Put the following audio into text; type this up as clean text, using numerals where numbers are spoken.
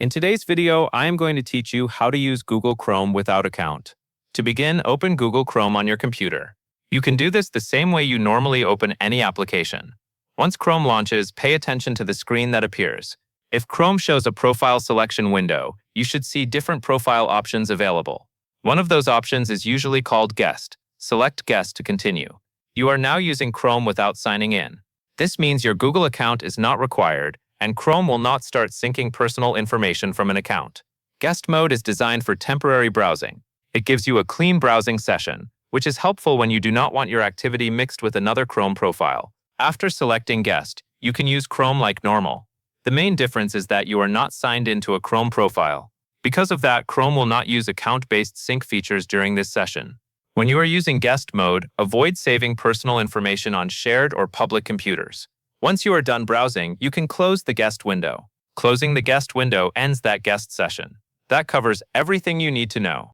In today's video, I am going to teach you how to use Google Chrome without account. To begin, open Google Chrome on your computer. You can do this the same way you normally open any application. Once Chrome launches, pay attention to the screen that appears. If Chrome shows a profile selection window, you should see different profile options available. One of those options is usually called Guest. Select Guest to continue. You are now using Chrome without signing in. This means your Google account is not required, and Chrome will not start syncing personal information from an account. Guest mode is designed for temporary browsing. It gives you a clean browsing session, which is helpful when you do not want your activity mixed with another Chrome profile. After selecting Guest, you can use Chrome like normal. The main difference is that you are not signed into a Chrome profile. Because of that, Chrome will not use account-based sync features during this session. When you are using Guest mode, avoid saving personal information on shared or public computers. Once you are done browsing, you can close the Guest window. Closing the Guest window ends that Guest session. That covers everything you need to know.